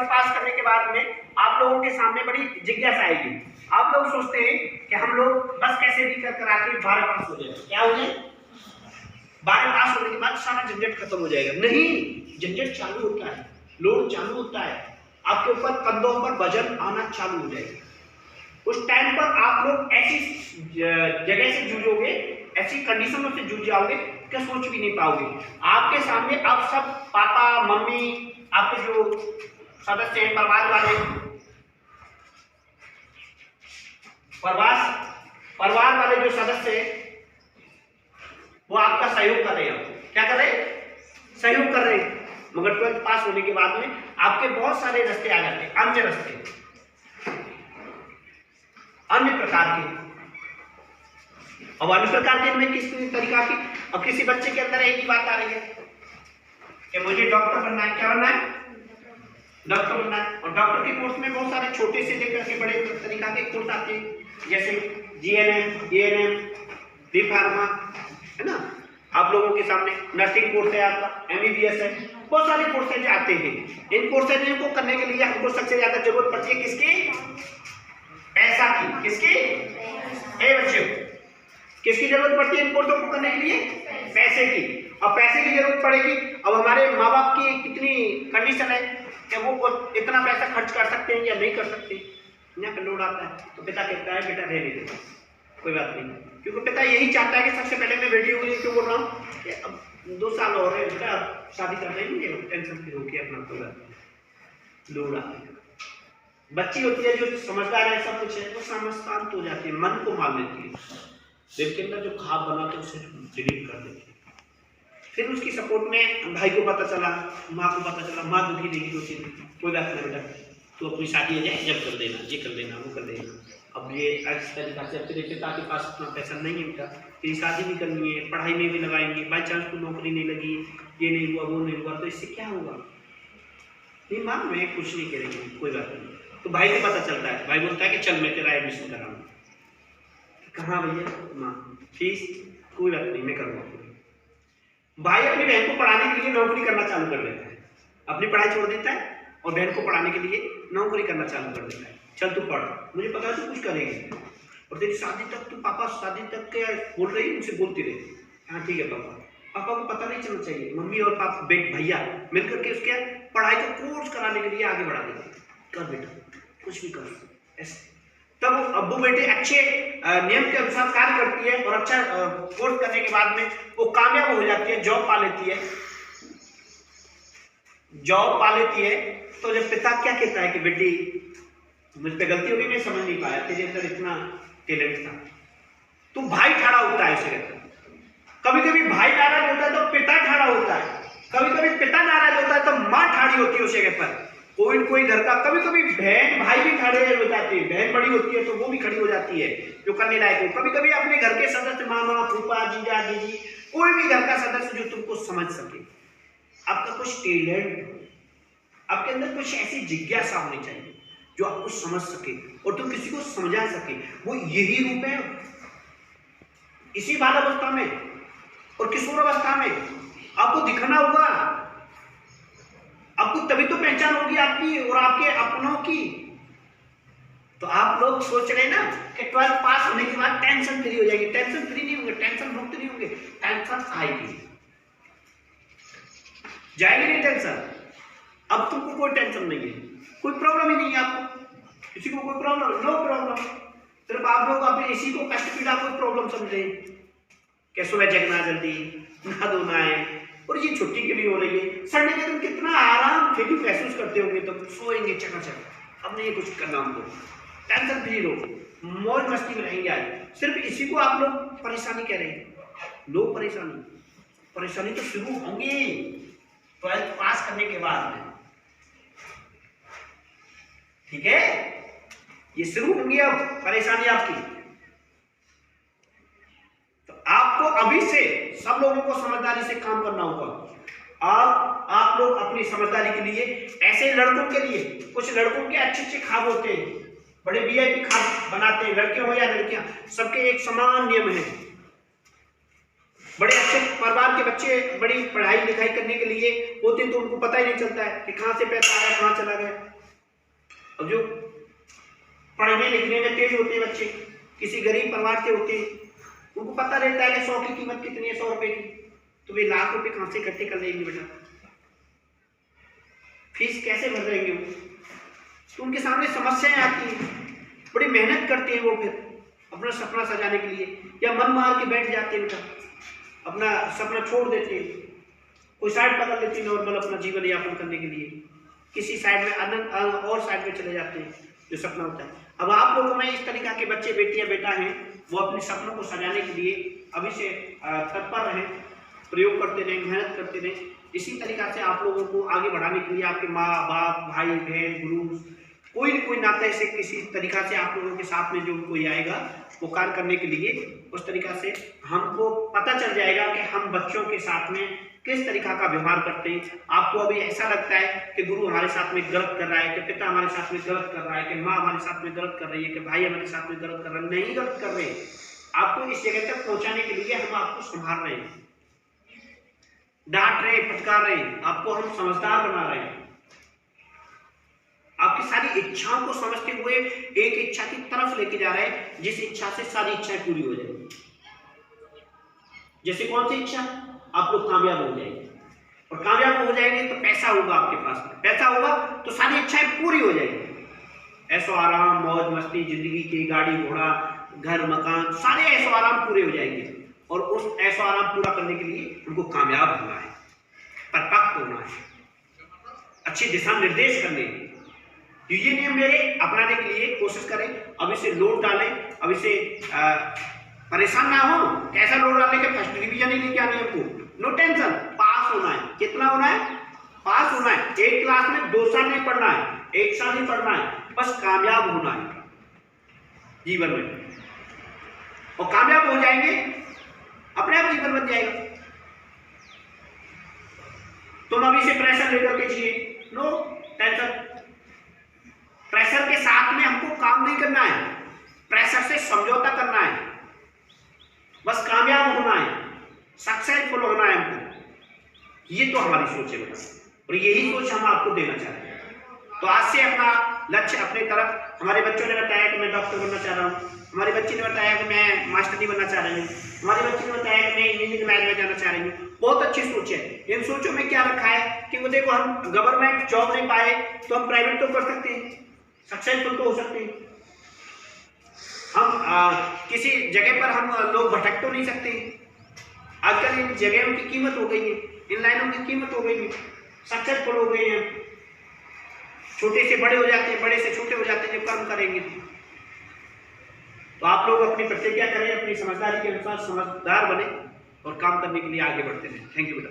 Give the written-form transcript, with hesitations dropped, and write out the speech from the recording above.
12th पास करने के बाद में आप लोगों के सामने बड़ी जिज्ञासा आएगी। आप लोग सोचते हैं कि हम लोग बस कैसे भी कर आके 12 पास हो जाए। क्या हो जाए? 12 पास होने के बाद सारा झंझट खत्म हो जाएगा। नहीं, झंझट चालू होता है, लोड चालू होता है, आपके ऊपर कंधों पर वजन आना चालू हो जाएगा। उस टाइम पर आप लोग ऐसी जगह से जूझोगे, ऐसी कंडीशनों से जूझ जाओगे कि सोच भी नहीं पाओगे। आपके सामने अब सब पापा मम्मी, आपके जो सदस्य हैं, परिवार वाले, परिवार वाले जो सदस्य हैं वो आपका सहयोग कर रहे हैं। क्या कर रहे हैं? सहयोग कर रहे हैं। मगर 12th पास होने के बाद में आपके बहुत सारे रास्ते आ जाते हैं, अन्य रास्ते, अन्य प्रकार के। अब अन्य प्रकार के में किस तरीका की? अब किसी बच्चे के अंदर एक ही बात आ रही है कि मुझे डॉक्टर बनना है। क्या बनना है? डॉक्टर बनना है। और डॉक्टर के कोर्स में बहुत सारे छोटे से लेकर के बड़े तरीका के कोर्स आते हैं, जैसे जीएनएम, एएनएम, बी फार्मा, है ना। आप लोगों के सामने नर्सिंग कोर्स है, आपका एमबीबीएस है, बहुत सारे कोर्सेज आते हैं। इन कोर्सेज को करने के लिए हमको सबसे ज्यादा जरूरत पड़ती है किसकी? पैसा की। किसकी? बच्चों, किसकी जरूरत पड़ती है इन कोर्सों को करने के लिए? पैसे की। अब पैसे की जरूरत पड़ेगी। अब हमारे माँ बाप की कितनी कंडीशन है कि वो इतना पैसा खर्च कर सकते हैं या नहीं कर सकते। यहाँ पे लोड आता है तो पिता कहता है बेटा रहने दे, कोई बात नहीं, क्योंकि पिता यही चाहता है कि सबसे पहले मैं बेटी को क्यों बोल रहा हूँ कि अब 2 साल और है बेटा, शादी कर देंगे, टेंशन फ्री होकर अपना कोई बात नहीं। लोड आता है। बच्ची होती है जो समझदार है, सब कुछ है, वो शांत हो जाती है, मन को मान लेती है, दिल के अंदर जो खाब बना तो उसे डिलीट कर देती है। फिर उसकी सपोर्ट में भाई को पता चला, माँ को पता चला, माँ दुखी देगी, तो कोई बात नहीं बेटा, तो अपनी शादी हो जाए जब कर देना, ये कर देना, वो कर देना। अब ये इस तरीका से तेरे पिता के पास उतना पैसा नहीं है बेटा, तेरी शादी भी करनी है, पढ़ाई में भी लगाएंगे, बाई चांस को नौकरी नहीं लगी, ये नहीं हुआ, वो नहीं हुआ, तो इससे क्या होगा? नहीं माँ मैं कुछ नहीं करेंगे, कोई बात नहीं। तो भाई को पता चलता है, भाई बोलता है कि चल मैं तेरा एडमिशन कराऊंगा। कहाँ भैया? माँ फीस कोई बात नहीं मैं करूँगा। भाई अपनी बहन को पढ़ाने के लिए नौकरी करना चालू कर देता है, अपनी पढ़ाई छोड़ देता है और बहन को पढ़ाने के लिए नौकरी करना चालू कर देता है। चल तू पढ़, मुझे पता है तू कुछ करेगी, और तेरी शादी तक तू पापा शादी तक के बोल रही मुझसे बोलती रही। हाँ ठीक है पापा। पापा को पता नहीं चलना चाहिए, मम्मी और पापा भैया मिलकर के उसके पढ़ाई का कोर्स कराने के लिए आगे बढ़ा देते। कर बेटा कुछ भी कर ऐसे। तब अब्बू बेटे अच्छे नियम के अनुसार कार्य करती है और अच्छा कोर्स करने के बाद में वो कामयाब हो जाती है, जॉब पा लेती है, जॉब पा लेती है। तो जब पिता क्या कहता है कि बेटी मुझ पे गलती होगी, मैं समझ नहीं पाया, तेरे अंदर इतना टैलेंट था, तो भाई खड़ा होता है उसे कहता। कभी कभी भाई नाराज होता है तो पिता खड़ा होता है, कभी कभी पिता नाराज होता है तो माँ खड़ी होती है उस जगह पर। कोई घर का, कभी कभी बहन भाई भी खड़े हो जाते हैं, बहन बड़ी होती है तो वो भी खड़ी हो जाती है जो करने लायक हो। कभी कभी अपने घर के सदस्य, मामा फूफा जीजा दीदी, कोई भी घर का सदस्य जो तुमको समझ सके, आपका कुछ टैलेंट, आपके अंदर कुछ ऐसी जिज्ञासा होनी चाहिए जो आपको समझ सके और तुम किसी को समझा सके, वो यही रूप है। इसी बाल अवस्था में और किशोर अवस्था में आपको दिखना होगा, आपको तभी तो पहचान होगी आपकी और आपके अपनों की। तो आप लोग सोच रहे हैं ना कि 12th पास होने के बाद टेंशन फ्री हो जाएगी। टेंशन फ्री नहीं होंगे, टेंशन मुक्त नहीं होंगे, टेंशन आएगी, जाएगी नहीं टेंशन। अब तुमको कोई टेंशन नहीं है, कोई प्रॉब्लम ही नहीं है आपको, किसी को कोई प्रॉब्लम, नो प्रॉब्लम। सिर्फ आप लोग अपने इसी को कष्ट पीड़ा कोई प्रॉब्लम समझे कि सुबह जगना जल्दी, नहा धोना है, और ये छुट्टी के लिए हो रही है, संडे के दिन कितना आराम फीलिंग महसूस करते होंगे, तो सोएंगे चकाचक, अब नहीं कुछ करना हमको, टेंशन फ्री रहो, मौज मस्ती में रहेंगे आज। सिर्फ इसी को आप लोग परेशानी कह रहे हैं। लो परेशानी तो शुरू होंगी 12th पास करने के बाद में, ठीक है, ये शुरू होंगी अब परेशानी आपकी। तो आपको अभी से सब लोगों को समझदारी से काम करना होगा। आप लोग अपनी समझदारी के लिए, ऐसे लड़कों के लिए, कुछ लड़कों के अच्छे ख्वाब होते हैं, बड़े वीआईपी ख्वाब बनाते हैं, लड़के हो या लड़कियां, सबके एक समान नियम है। बड़े अच्छे परिवार के बच्चे बड़ी पढ़ाई लिखाई करने के लिए होते तो उनको पता ही नहीं चलता है कि कहाँ से पैसा आया कहाँ चला गया। अब जो पढ़ने लिखने में तेज होते हैं बच्चे, किसी गरीब परिवार के होते हैं, उनको पता रहता है कि 100 की कीमत कितनी है, 100 रुपए की, तो वे लाख रुपए कहाँ से इकट्ठे कर लेंगे बेटा, फीस कैसे भर देंगे वो, तो उनके सामने समस्याएं आती हैं, बड़ी मेहनत करते हैं वो फिर अपना सपना सजाने के लिए, या मन मार के बैठ जाते हैं बेटा, अपना सपना छोड़ देते हैं, कोई साइड पकड़ लेते हैं नॉर्मल अपना जीवन यापन करने के लिए, किसी साइड में अनंत और साइड में चले जाते हैं जो सपना होता है। अब आप लोगों में इस तरीका के बच्चे बेटियां बेटा हैं, वो अपने सपनों को सजाने के लिए अभी से तत्पर रहें, प्रयोग करते रहें, मेहनत करते रहें। इसी तरीका से आप लोगों को आगे बढ़ाने के लिए आपके माँ बाप भाई बहन गुरु कोई न कोई नाते से किसी तरीका से आप लोगों के साथ में जो कोई आएगा वो कार्य करने के लिए, उस तरीका से हमको पता चल जाएगा कि हम बच्चों के साथ में किस तरीका का व्यवहार करते हैं। आपको अभी ऐसा लगता है कि गुरु हमारे साथ में गलत कर रहा है, कि पिता हमारे साथ में गलत कर रहा है, कि माँ हमारे साथ में गलत कर रही है, कि भाई हमारे साथ में गलत कर रहा है, नहीं गलत कर रहे। आपको इस जगह तक पहुंचाने के लिए हम आपको संभाल रहे हैं, डांट रहे, फटकार रहे, आपको हम समझदार बना रहे हैं, आपकी सारी इच्छाओं को समझते हुए एक इच्छा की तरफ लेके जा रहे हैं, जिस इच्छा से सारी इच्छाएं पूरी हो जाएंगी। जैसे कौन सी इच्छा, आप लोग कामयाब हो जाएंगे, और कामयाब हो जाएंगे तो पैसा होगा आपके पास में, पैसा होगा तो सारी इच्छाएं पूरी हो जाएंगी, ऐशो आराम मौज मस्ती जिंदगी की गाड़ी घोड़ा घर मकान सारे ऐशो आराम पूरे हो जाएंगे। और उस ऐशो आराम पूरा करने के लिए उनको कामयाब होना है, परिपक्व होना है, अच्छे दिशा निर्देश करने हैं। तो ये नियम मेरे अपनाने के लिए कोशिश करें, अभी से लोड डालें, अभी से परेशान ना हो। कैसा लोड डालने के फर्स्ट डिवीजन ही लेके आने हमको, नो टेंशन, पास होना है। कितना होना है, पास होना है। एक क्लास में 2 साल नहीं पढ़ना है, 1 साल नहीं पढ़ना है, बस कामयाब होना है जीवन में, और कामयाब हो जाएंगे अपने आप जीवन बन जाएगा। तुम अभी से प्रेशर लेकर के जिए, नो टेंशन। प्रेशर के साथ में हमको काम नहीं करना है, प्रेशर से समझौता करना है, बस कामयाब होना है, सक्सेसफुल होना है हमको। ये तो हमारी सोच है बेटा, और यही सोच हम आपको देना चाहते हैं। तो आज से अपना लक्ष्य अपने तरफ, हमारे बच्चों ने बताया कि मैं डॉक्टर बनना चाह रहा हूँ, हमारी बच्ची ने बताया कि मैं मास्टरी बनना चाह रही हूँ, हमारी बच्ची ने बताया कि मैं इंजीनियरिंग लाइन में जाना चाह रही हूँ। बहुत अच्छी सोच है। इन सोचों में क्या रखा है कि वो देखो, हम गवर्नमेंट जॉब नहीं पाए तो हम प्राइवेट तो कर सकते हैं, सक्सेसफुल तो हो सकते हैं। हम किसी जगह पर हम लोग भटक तो नहीं सकते। आजकल इन जगहों की कीमत हो गई है, इन लाइनों की कीमत हो गई है, सक्सेसफुल हो गए हैं, छोटे से बड़े हो जाते हैं, बड़े से छोटे हो जाते हैं जब काम करेंगे। तो आप लोग अपनी प्रतिज्ञा करें, अपनी समझदारी के अनुसार समझदार बने और काम करने के लिए आगे बढ़ते रहें। थैंक यू बेटा।